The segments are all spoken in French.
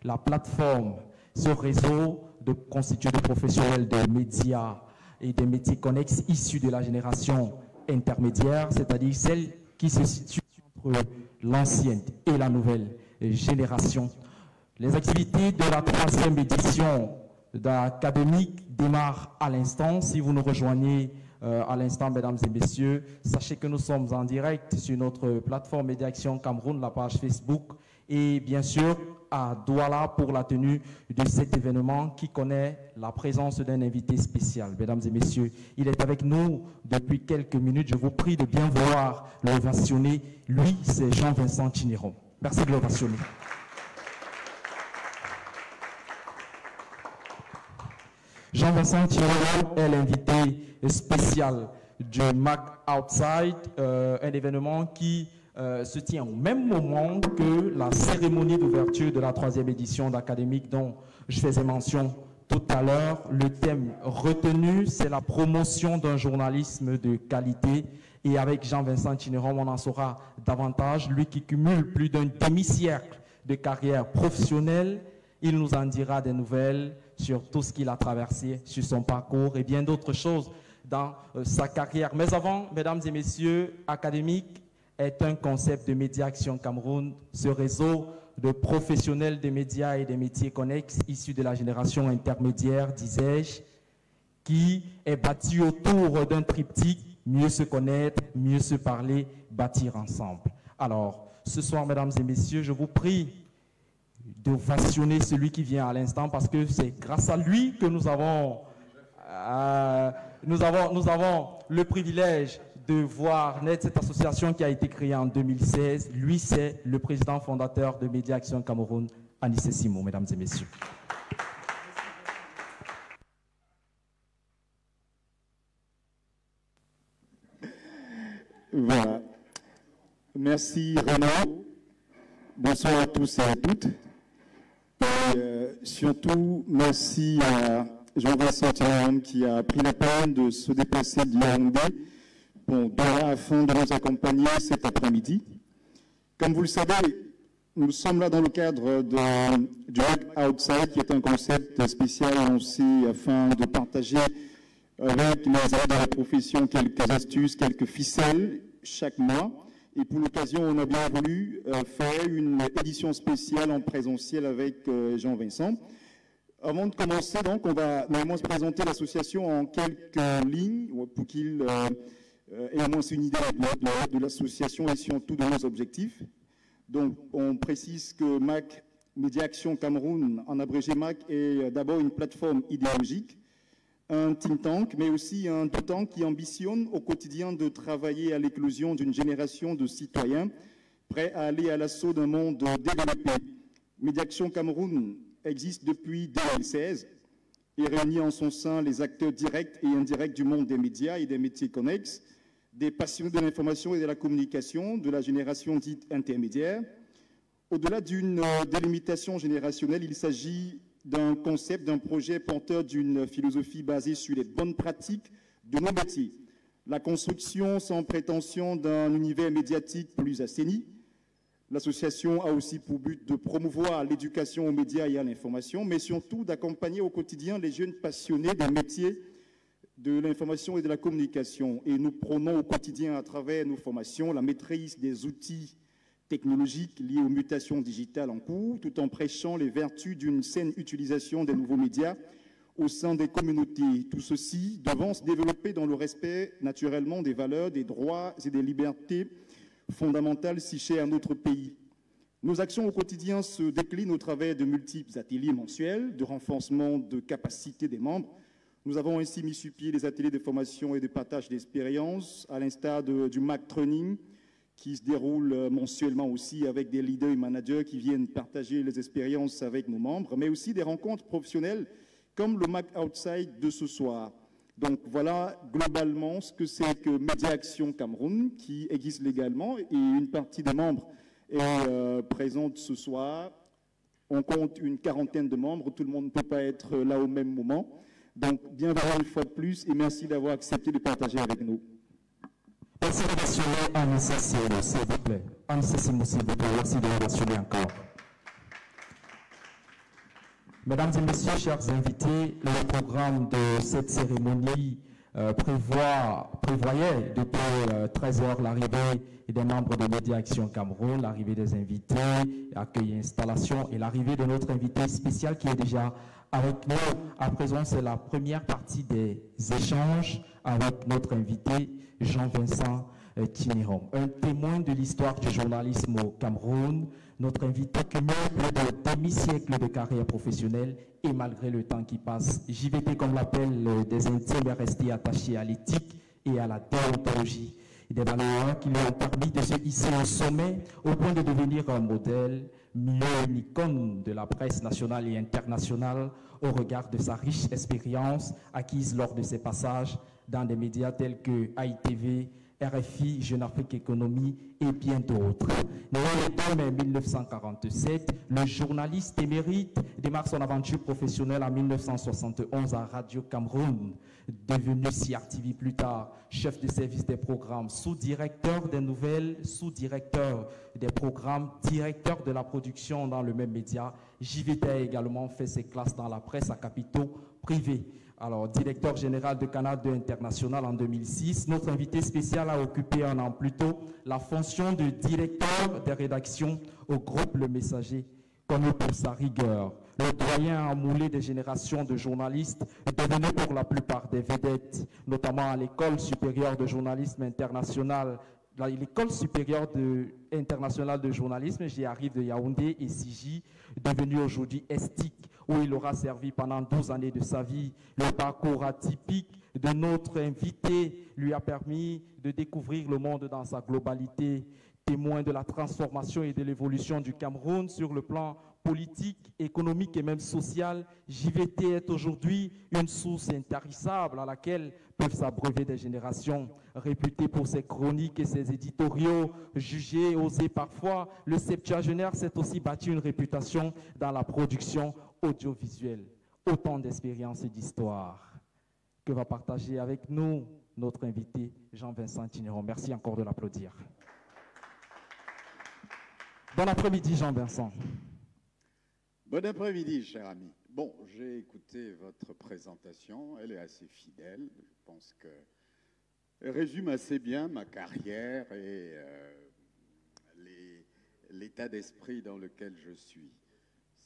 la plateforme, ce réseau constitué de professionnels de médias et des métiers connexes issus de la génération intermédiaire, c'est-à-dire celle qui se situe entre l'ancienne et la nouvelle génération. Les activités de la 3e édition d'académique démarrent à l'instant. Si vous nous rejoignez à l'instant, mesdames et messieurs, sachez que nous sommes en direct sur notre plateforme Médiaction Cameroun, la page Facebook, et bien sûr à Douala pour la tenue de cet événement qui connaît la présence d'un invité spécial. Mesdames et messieurs, il est avec nous depuis quelques minutes. Je vous prie de bien vouloir l'ovationner. Lui, c'est Jean-Vincent Chineron. Merci de l'ovationner. Jean-Vincent Chineron est l'invité spécial du MAC Outside, un événement qui se tient au même moment que la cérémonie d'ouverture de la 3e édition d'académique dont je faisais mention tout à l'heure. Le thème retenu, c'est la promotion d'un journalisme de qualité. Et avec Jean-Vincent Chineron, on en saura davantage. Lui qui cumule plus d'un demi-siècle de carrière professionnelle, il nous en dira des nouvelles sur tout ce qu'il a traversé, sur son parcours et bien d'autres choses dans sa carrière. Mais avant, mesdames et messieurs, académique est un concept de Médiaction Cameroun, ce réseau de professionnels des médias et des métiers connexes issus de la génération intermédiaire, disais-je, qui est bâti autour d'un triptyque, mieux se connaître, mieux se parler, bâtir ensemble. Alors, ce soir, mesdames et messieurs, je vous prie d'ovationner celui qui vient à l'instant parce que c'est grâce à lui que nous avons le privilège de voir naître cette association qui a été créée en 2016. Lui, c'est le président fondateur de Médiaction Cameroun, Anissé Simon, mesdames et messieurs. Voilà. Merci Renaud. Bonsoir à tous et à toutes. Et surtout, merci à Jean-Vincent Chineron qui a pris la peine de se déplacer de Yaoundé afin de nous accompagner cet après-midi. Comme vous le savez, nous sommes là dans le cadre du MAC Outside, qui est un concept spécial lancé afin de partager avec les amis de la profession quelques astuces, quelques ficelles chaque mois. Et pour l'occasion, on a bien voulu faire une édition spéciale en présentiel avec Jean-Vincent. Avant de commencer, donc, on va normalement se présenter l'association en quelques lignes pour qu'il ait au moins une idée de l'association et surtout de nos objectifs. Donc, on précise que MAC, Médiaction Cameroun, en abrégé MAC, est d'abord une plateforme idéologique, un think tank, mais aussi un think tank qui ambitionne au quotidien de travailler à l'éclosion d'une génération de citoyens prêts à aller à l'assaut d'un monde développé. Médiaction Cameroun existe depuis 2016 et réunit en son sein les acteurs directs et indirects du monde des médias et des métiers connexes, des passionnés de l'information et de la communication, de la génération dite intermédiaire. Au-delà d'une délimitation générationnelle, il s'agit d'un concept, d'un projet porteur d'une philosophie basée sur les bonnes pratiques de nos métiers. La construction sans prétention d'un univers médiatique plus assaini. L'association a aussi pour but de promouvoir l'éducation aux médias et à l'information, mais surtout d'accompagner au quotidien les jeunes passionnés des métiers de l'information et de la communication. Et nous prônons au quotidien à travers nos formations la maîtrise des outils technologiques liées aux mutations digitales en cours, tout en prêchant les vertus d'une saine utilisation des nouveaux médias au sein des communautés. Tout ceci devant se développer dans le respect naturellement des valeurs, des droits et des libertés fondamentales si chères à notre pays. Nos actions au quotidien se déclinent au travers de multiples ateliers mensuels de renforcement de capacités des membres. Nous avons ainsi mis sur pied les ateliers de formation et de partage d'expériences, à l'instar du MAC Training, qui se déroule mensuellement aussi avec des leaders et managers qui viennent partager les expériences avec nos membres, mais aussi des rencontres professionnelles comme le MAC Outside de ce soir. Donc voilà globalement ce que c'est que Médiaction Cameroun, qui existe légalement, et une partie des membres est présente ce soir. On compte une quarantaine de membres, tout le monde ne peut pas être là au même moment. Donc bienvenue une fois de plus et merci d'avoir accepté de partager avec nous. Merci de mentionner Anissé Simon, s'il vous plaît. Anissé Simon, s'il vous plaît. Merci de mentionner encore. Mesdames et messieurs, chers invités, le programme de cette cérémonie prévoyait depuis 13 heures l'arrivée des membres de Média Action Cameroun, l'arrivée des invités, accueil et installation et l'arrivée de notre invité spécial qui est déjà avec nous. À présent, c'est la première partie des échanges avec notre invité Jean-Vincent Tinérong, un témoin de l'histoire du journalisme au Cameroun. Notre invité cumule plus de demi-siècle de carrière professionnelle et malgré le temps qui passe, JVT, comme l'appellent des intimes, est resté attaché à l'éthique et à la déontologie. Des valeurs qui lui ont permis de se hisser au sommet au point de devenir un modèle, mieux une icône de la presse nationale et internationale au regard de sa riche expérience acquise lors de ses passages dans des médias tels que AITV, RFI, Jeune Afrique Économie et bien d'autres. Né le 2 mai 1947, le journaliste émérite démarre son aventure professionnelle en 1971 à Radio Cameroun, devenu CRTV plus tard, chef de service des programmes, sous-directeur des nouvelles, sous-directeur des programmes, directeur de la production dans le même média. JVT a également fait ses classes dans la presse à capitaux privés. Alors, directeur général de Canal 2 International en 2006, notre invité spécial a occupé un an plus tôt la fonction de directeur des rédactions au groupe Le Messager, connu pour sa rigueur. Le doyen a moulé des générations de journalistes, devenus pour la plupart des vedettes, notamment à l'École supérieure de journalisme international, l'École supérieure internationale de journalisme, j'y arrive de Yaoundé, et CIJ, devenue aujourd'hui ESTIC, où il aura servi pendant 12 années de sa vie. Le parcours atypique de notre invité lui a permis de découvrir le monde dans sa globalité. Témoin de la transformation et de l'évolution du Cameroun sur le plan politique, économique et même social, JVT est aujourd'hui une source intarissable à laquelle peuvent s'abreuver des générations. Réputé pour ses chroniques et ses éditoriaux, jugé, osé parfois, le septuagénaire s'est aussi bâti une réputation dans la production audiovisuelle. Autant d'expériences et d'histoires que va partager avec nous notre invité Jean-Vincent Tinérong. Merci encore de l'applaudir. Bon après-midi, Jean-Vincent. Bon après-midi, cher ami. Bon, j'ai écouté votre présentation, elle est assez fidèle. Je pense qu'elle résume assez bien ma carrière et l'état d'esprit dans lequel je suis.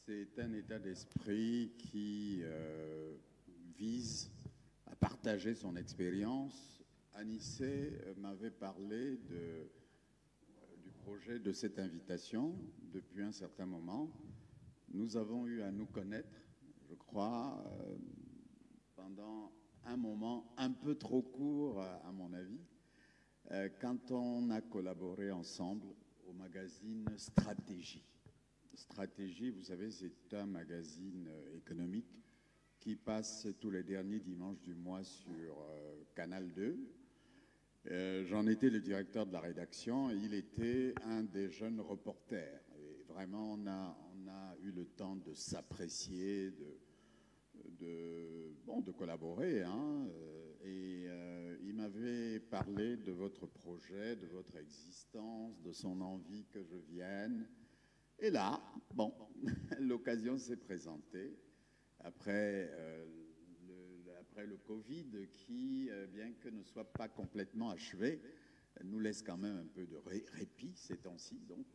C'est un état d'esprit qui vise à partager son expérience. Anissé m'avait parlé du projet de cette invitation depuis un certain moment. Nous avons eu à nous connaître, je crois, pendant un moment un peu trop court, à mon avis, quand on a collaboré ensemble au magazine Stratégie. Stratégie, vous savez, c'est un magazine économique qui passe tous les derniers dimanches du mois sur Canal 2. J'en étais le directeur de la rédaction et il était un des jeunes reporters. Et vraiment, on a eu le temps de s'apprécier, de collaborer. Hein, il m'avait parlé de votre projet, de votre existence, de son envie que je vienne. Et là, bon, l'occasion s'est présentée après le Covid qui, bien que ne soit pas complètement achevé, nous laisse quand même un peu de répit ces temps-ci. Donc,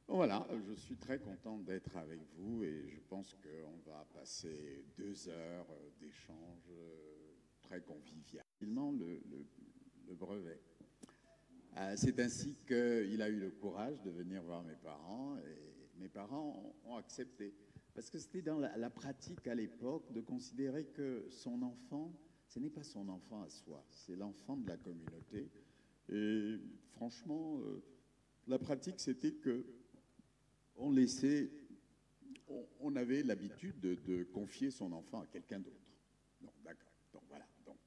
voilà, je suis très content d'être avec vous et je pense qu'on va passer 2 heures d'échange très convivial. Le brevet. C'est ainsi qu'il a eu le courage de venir voir mes parents et mes parents ont accepté. Parce que c'était dans la pratique à l'époque de considérer que son enfant, ce n'est pas son enfant à soi, c'est l'enfant de la communauté. Et franchement, la pratique c'était que on avait l'habitude de confier son enfant à quelqu'un d'autre. Donc d'accord, donc voilà. Donc,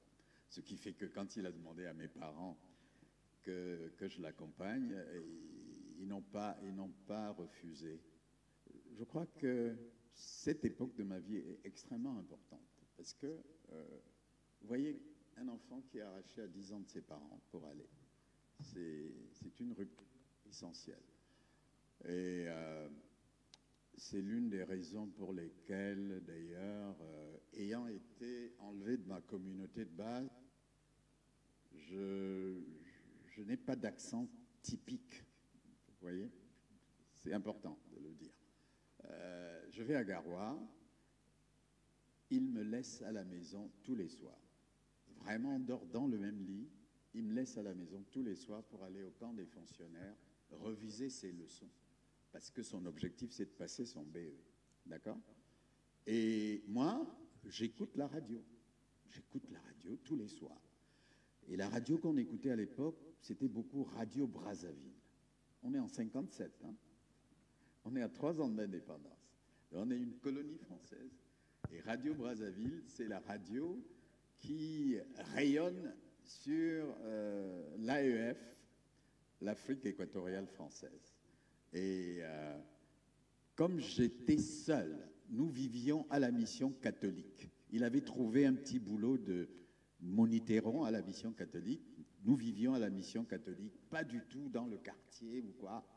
ce qui fait que quand il a demandé à mes parents que je l'accompagne, ils n'ont pas refusé. Je crois que cette époque de ma vie est extrêmement importante parce que, vous voyez, un enfant qui est arraché à 10 ans de ses parents pour aller, c'est une rupture essentielle. Et c'est l'une des raisons pour lesquelles, d'ailleurs, ayant été enlevé de ma communauté de base, je n'ai pas d'accent typique. Vous voyez? C'est important de le dire. Je vais à Garoua, il me laisse à la maison tous les soirs. Vraiment, on dort dans le même lit. Il me laisse à la maison tous les soirs pour aller au camp des fonctionnaires, reviser ses leçons. Parce que son objectif, c'est de passer son BE. D'accord? Et moi, j'écoute la radio. J'écoute la radio tous les soirs. Et la radio qu'on écoutait à l'époque, c'était beaucoup Radio Brazzaville. On est en 57, hein? On est à 3 ans de l'indépendance. On est une colonie française. Et Radio Brazzaville, c'est la radio qui rayonne sur l'AEF, l'Afrique équatoriale française. Et comme j'étais seul, nous vivions à la mission catholique. Il avait trouvé un petit boulot de monitéron à la mission catholique. Nous vivions à la mission catholique, pas du tout dans le quartier ou quoi.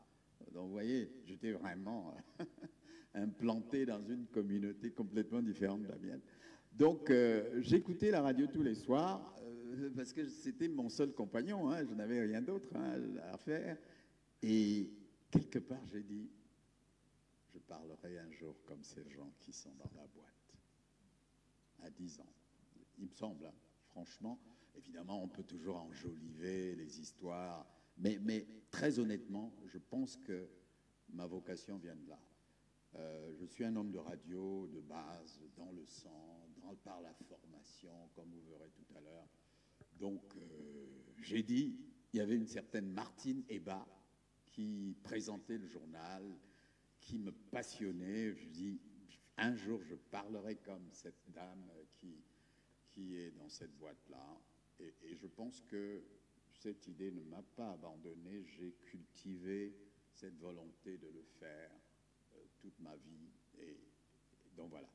Donc vous voyez, j'étais vraiment implanté dans une communauté complètement différente de la mienne. Donc j'écoutais la radio tous les soirs parce que c'était mon seul compagnon, hein, je n'avais rien d'autre à faire. Et quelque part j'ai dit, je parlerai un jour comme ces gens qui sont dans la boîte, à 10 ans. Il me semble, hein, franchement, évidemment on peut toujours enjoliver les histoires, mais très honnêtement, je pense que ma vocation vient de là. Je suis un homme de radio, de base, dans le sang, par la formation, comme vous verrez tout à l'heure. Donc, j'ai dit, il y avait une certaine Martine Heba qui présentait le journal, qui me passionnait. Je dis, un jour, je parlerai comme cette dame qui est dans cette boîte-là. Et je pense que cette idée ne m'a pas abandonné. J'ai cultivé cette volonté de le faire toute ma vie. Et donc voilà.